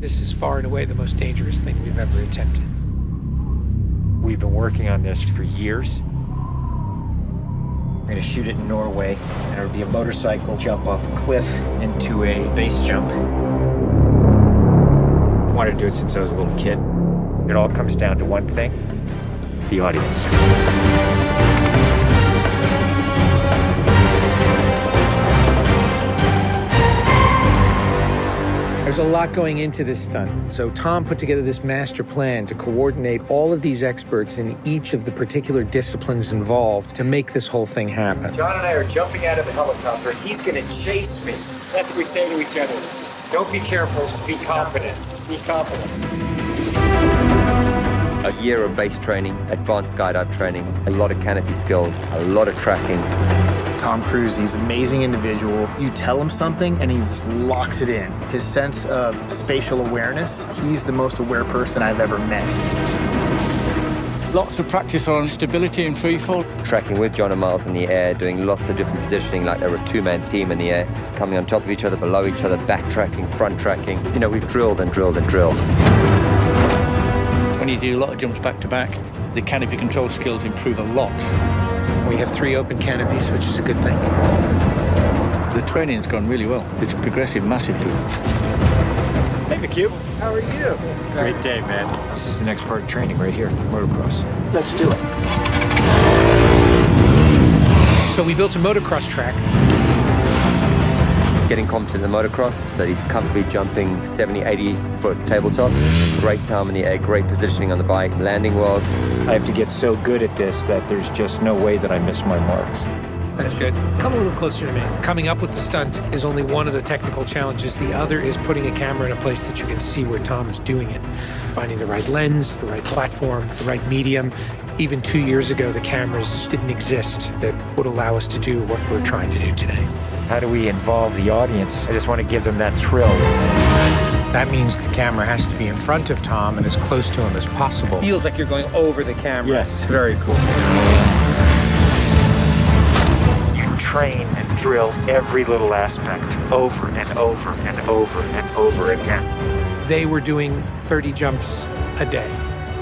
This is far and away the most dangerous thing we've ever attempted. We've been working on this for years. We're gonna shoot it in Norway, and it'll be a motorcycle jump off a cliff into a base jump. I wanted to do it since I was a little kid. It all comes down to one thing: the audience. There's a lot going into this stunt. So Tom put together this master plan to coordinate all of these experts in each of the particular disciplines involved to make this whole thing happen. John and I are jumping out of the helicopter. He's gonna chase me. That's what we say to each other. Don't be careful, be confident. Be confident. A year of base training, advanced skydive training, a lot of canopy skills, a lot of tracking. Tom Cruise, he's an amazing individual. You tell him something and he just locks it in. His sense of spatial awareness, he's the most aware person I've ever met. Lots of practice on stability and freefall. Tracking with John and Miles in the air, doing lots of different positioning like they were a two-man team in the air, coming on top of each other, below each other, backtracking, front tracking. You know, we've drilled and drilled and drilled. When you do a lot of jumps back to back, the canopy control skills improve a lot. We have 3 open canopies, which is a good thing. The training's gone really well. It's progressive massively. Hey, McHugh. How are you? Great day, man. This is the next part of training right here, motocross. Let's do it. So we built a motocross track. Getting competent in the motocross, so he's comfortably jumping 70, 80-foot tabletops. Great time in the air, great positioning on the bike, landing well. I have to get so good at this that there's just no way that I miss my marks. That's good. Come a little closer to me. Coming up with the stunt is only one of the technical challenges. The other is putting a camera in a place that you can see where Tom is doing it. Finding the right lens, the right platform, the right medium. Even 2 years ago, the cameras didn't exist that would allow us to do what we're trying to do today. How do we involve the audience? I just want to give them that thrill. That means the camera has to be in front of Tom and as close to him as possible. Feels like you're going over the camera. Yes, very cool. You train and drill every little aspect over and over and over and over again. They were doing 30 jumps a day.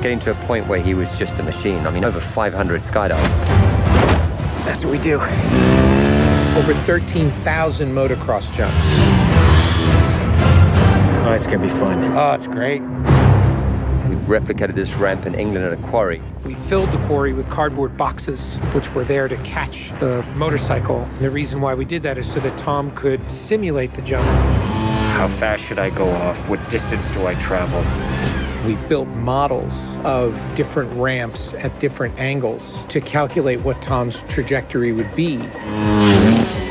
Getting to a point where he was just a machine. I mean, over 500 skydives. That's what we do. Over 13,000 motocross jumps. Oh, it's gonna be fun. Oh, it's great. We replicated this ramp in England at a quarry. We filled the quarry with cardboard boxes, which were there to catch the motorcycle. And the reason why we did that is so that Tom could simulate the jump. How fast should I go off? What distance do I travel? We built models of different ramps at different angles to calculate what Tom's trajectory would be.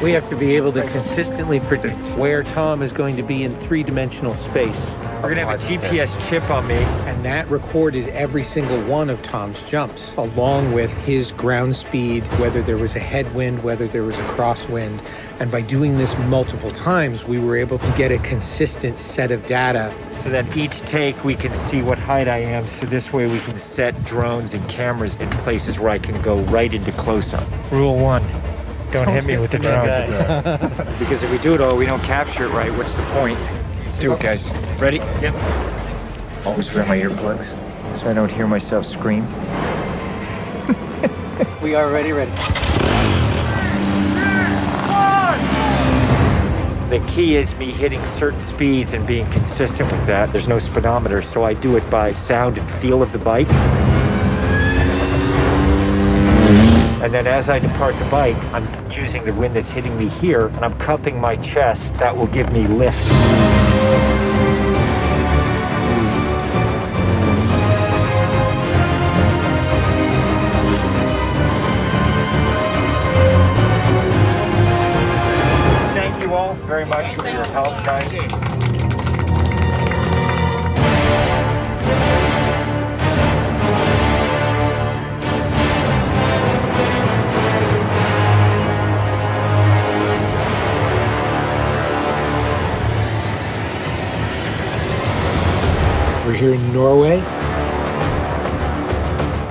We have to be able to consistently predict where Tom is going to be in 3-dimensional space. We're gonna have a GPS chip on me. And that recorded every single one of Tom's jumps, along with his ground speed, whether there was a headwind, whether there was a crosswind. And by doing this multiple times, we were able to get a consistent set of data. So that each take we can see what height I am, so this way we can set drones and cameras in places where I can go right into close-up. Rule 1, don't hit me with the drone. Because if we do it all, we don't capture it right, what's the point? Let's do it, guys. Ready? Yep. Always wear my earplugs so I don't hear myself scream. We are ready. The key is me hitting certain speeds and being consistent with that. There's no speedometer, so I do it by sound and feel of the bike. And then as I depart the bike, I'm using the wind that's hitting me here, and I'm cupping my chest. That will give me lift. Thank you all very much for your help, guys. We're here in Norway.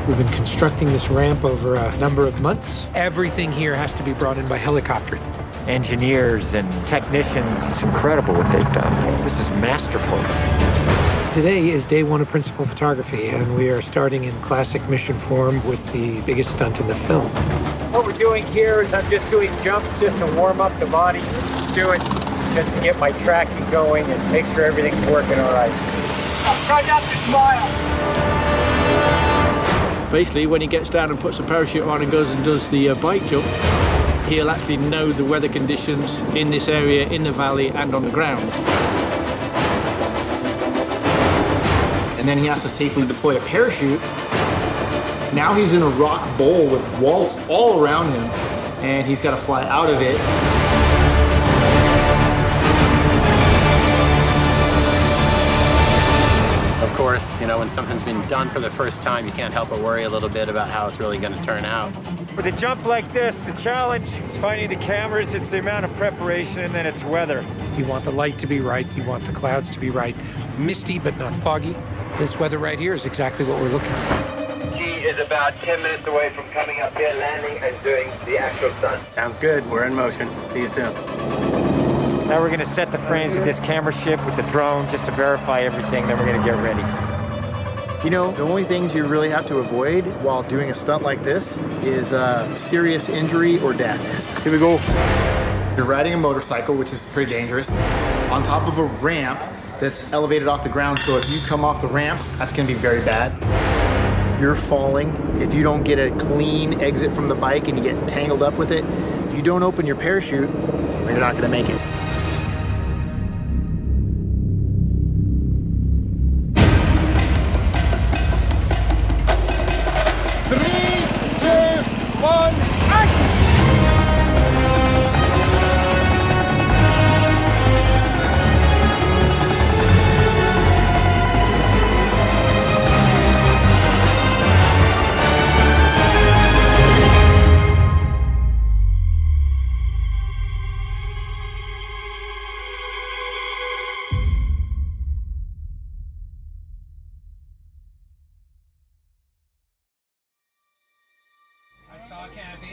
We've been constructing this ramp over a number of months. Everything here has to be brought in by helicopter. Engineers and technicians, it's incredible what they've done. This is masterful. Today is day one of principal photography, and we are starting in classic mission form with the biggest stunt in the film. What we're doing here is I'm just doing jumps just to warm up the body. Just do it just to get my tracking going and make sure everything's working all right. Try not to smile. Basically, when he gets down and puts a parachute on and goes and does the bike jump, he'll actually know the weather conditions in this area, in the valley, and on the ground. And then he has to safely deploy a parachute. Now he's in a rock bowl with walls all around him, and he's got to fly out of it. Of course, you know, when something's been done for the first time, you can't help but worry a little bit about how it's really going to turn out. With a jump like this, the challenge is finding the cameras, it's the amount of preparation, and then it's weather. You want the light to be right, you want the clouds to be right. Misty, but not foggy. This weather right here is exactly what we're looking for. He is about 10 minutes away from coming up here, landing, and doing the actual stunt. Sounds good. We're in motion. See you soon. Now we're gonna set the frames with this camera ship with the drone just to verify everything, then we're gonna get ready. You know, the only things you really have to avoid while doing a stunt like this is serious injury or death. Here we go. You're riding a motorcycle, which is pretty dangerous, on top of a ramp that's elevated off the ground, so if you come off the ramp, that's gonna be very bad. You're falling. If you don't get a clean exit from the bike and you get tangled up with it, if you don't open your parachute, you're not gonna make it.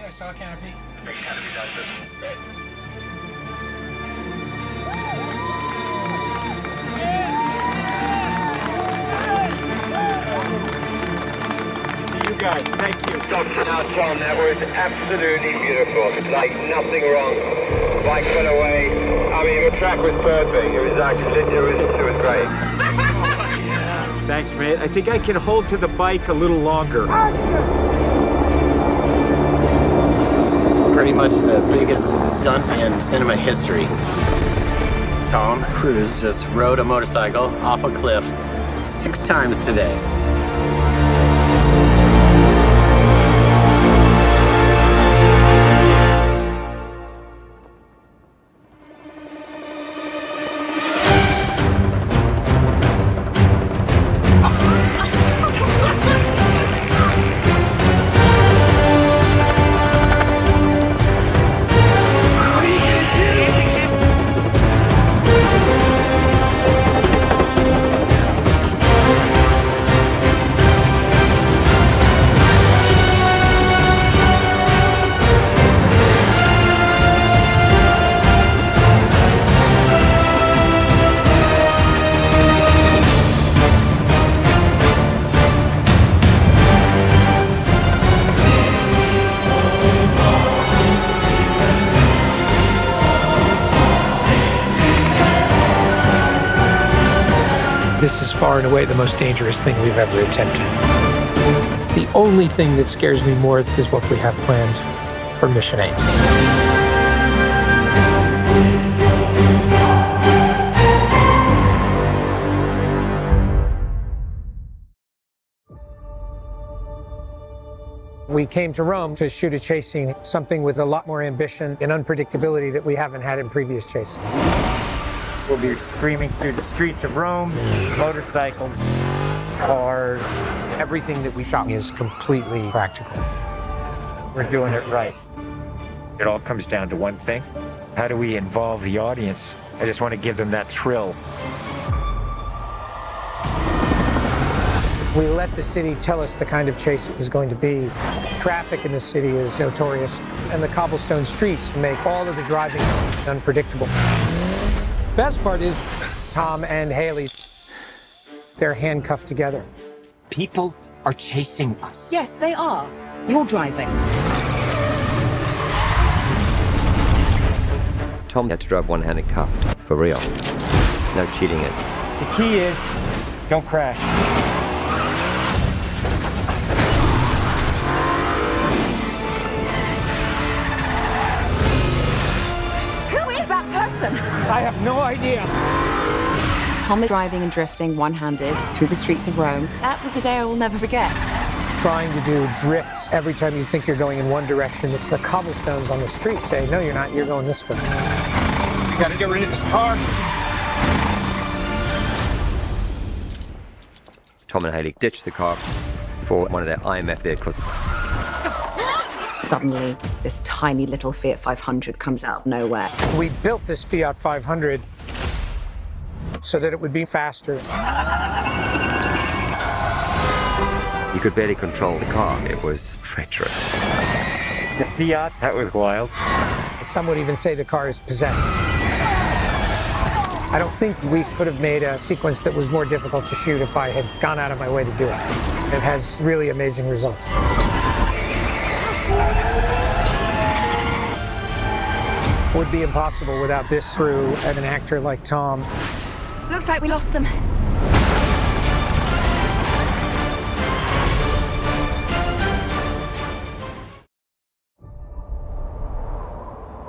I saw a canopy. To you guys, thank you. Now, Tom, that was absolutely beautiful. Like nothing wrong. Bike went away. I mean, the track was perfect. It was actually, it was great. Thanks, mate. I think I can hold to the bike a little longer. Pretty much the biggest stunt in cinema history. Tom Cruise just rode a motorcycle off a cliff 6 times today. This is far and away the most dangerous thing we've ever attempted. The only thing that scares me more is what we have planned for Mission 8. We came to Rome to shoot a chase scene, something with a lot more ambition and unpredictability that we haven't had in previous chases. We'll be screaming through the streets of Rome, motorcycles, cars. Everything that we shot is completely practical. We're doing it right. It all comes down to one thing. How do we involve the audience? I just want to give them that thrill. We let the city tell us the kind of chase it was going to be. Traffic in the city is notorious, and the cobblestone streets make all of the driving unpredictable. Best part is Tom and Haley, they're handcuffed together. People are chasing us. Yes, they are. You're driving. Tom had to drive one-handed cuffed, for real. No cheating it. The key is, don't crash. Who is that person? I have no idea. Tom is driving and drifting one-handed through the streets of Rome. That was a day I will never forget. Trying to do drifts every time you think you're going in one direction. It's the cobblestones on the street say, no, you're not, you're going this way. We gotta get rid of this car. Tom and Haley ditched the car for one of their IMF vehicles. Suddenly, this tiny little Fiat 500 comes out of nowhere. We built this Fiat 500 so that it would be faster. You could barely control the car. It was treacherous. The Fiat, that was wild. Some would even say the car is possessed. I don't think we could have made a sequence that was more difficult to shoot if I had gone out of my way to do it. It has really amazing results. It would be impossible without this crew and an actor like Tom. Looks like we lost them.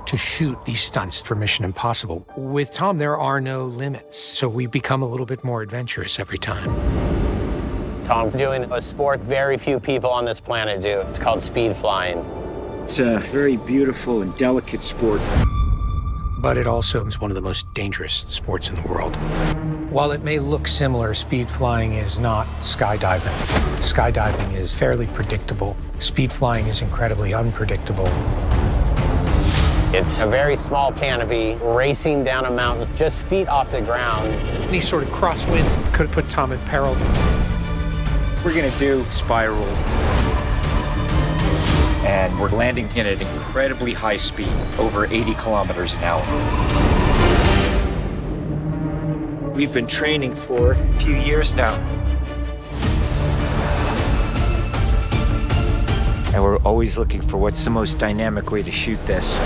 To shoot these stunts for Mission Impossible. With Tom, there are no limits, so we become a little bit more adventurous every time. Tom's doing a sport very few people on this planet do. It's called speed flying. It's a very beautiful and delicate sport. But it also is one of the most dangerous sports in the world. While it may look similar, speed flying is not skydiving. Skydiving is fairly predictable. Speed flying is incredibly unpredictable. It's a very small canopy racing down a mountain just feet off the ground. Any sort of crosswind could have put Tom in peril. We're gonna do spirals. And we're landing in at incredibly high speed, over 80 kilometers an hour. We've been training for a few years now. And we're always looking for what's the most dynamic way to shoot this.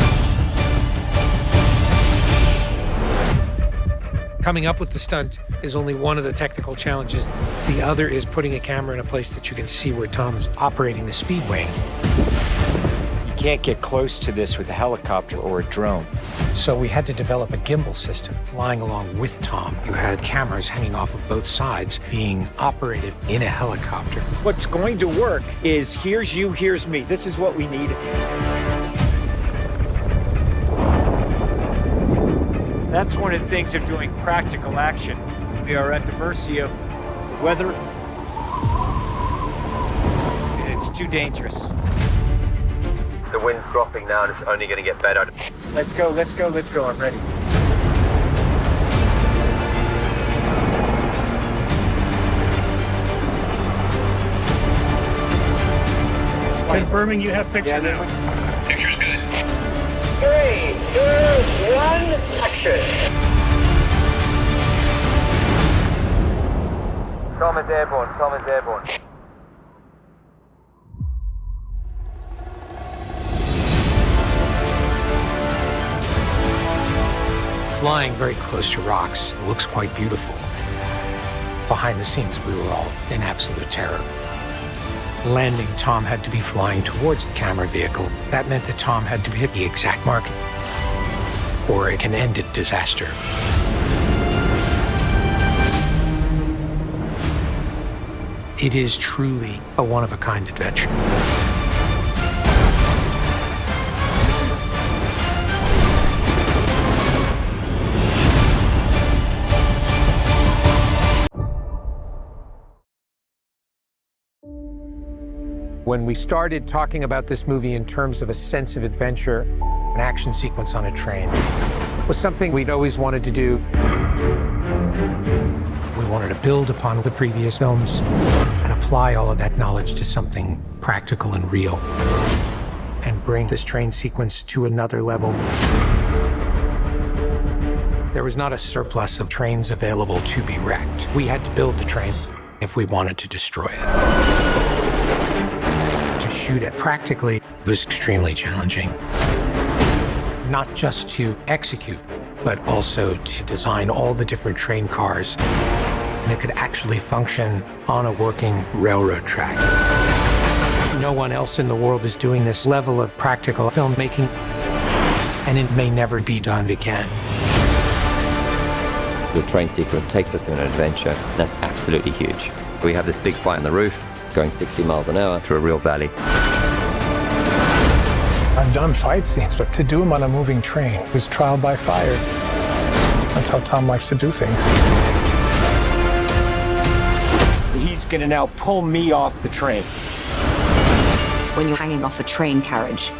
Coming up with the stunt is only one of the technical challenges. The other is putting a camera in a place that you can see where Tom is operating the speedway. You can't get close to this with a helicopter or a drone. So we had to develop a gimbal system flying along with Tom. You had cameras hanging off of both sides being operated in a helicopter. What's going to work is here's you, here's me. This is what we need. That's one of the things of doing practical action. We are at the mercy of weather. And it's too dangerous. The wind's dropping now and it's only going to get better. Let's go, let's go, let's go. I'm ready. Confirming you have picture now. Picture's good. 3, 2, 1, action. Tom is airborne. Tom is airborne. Flying very close to rocks looks quite beautiful. Behind the scenes, we were all in absolute terror. Landing, Tom had to be flying towards the camera vehicle. That meant that Tom had to hit the exact mark, or it can end in disaster. It is truly a one-of-a-kind adventure. When we started talking about this movie in terms of a sense of adventure, an action sequence on a train was something we'd always wanted to do. We wanted to build upon the previous films and apply all of that knowledge to something practical and real, and bring this train sequence to another level. There was not a surplus of trains available to be wrecked. We had to build the train if we wanted to destroy it. To shoot it practically was extremely challenging. Not just to execute, but also to design all the different train cars. And it could actually function on a working railroad track. No one else in the world is doing this level of practical filmmaking, and it may never be done again. The train sequence takes us on an adventure. That's absolutely huge. We have this big fight on the roof, going 60 miles an hour through a real valley. I've done fight scenes, but to do them on a moving train is trial by fire. That's how Tom likes to do things. He's gonna now pull me off the train. When you're hanging off a train carriage,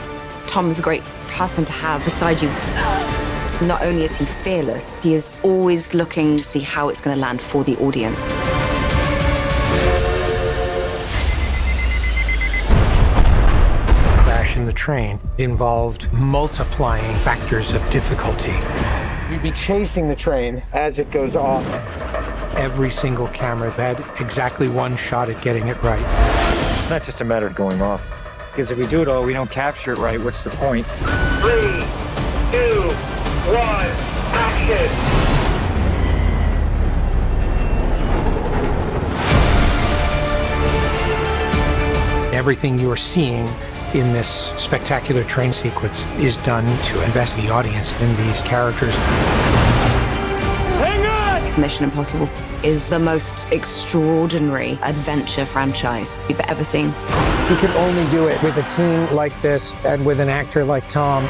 Tom's a great person to have beside you. Not only is he fearless, he is always looking to see how it's going to land for the audience. Crashing the train involved multiplying factors of difficulty. You'd be chasing the train as it goes off. Every single camera had exactly one shot at getting it right. It's not just a matter of going off. Because if we do it all, we don't capture it right, what's the point? 3, 2, 1, action! Everything you're seeing in this spectacular train sequence is done to invest the audience in these characters. Hang on! Mission Impossible is the most extraordinary adventure franchise you've ever seen. You can only do it with a team like this and with an actor like Tom.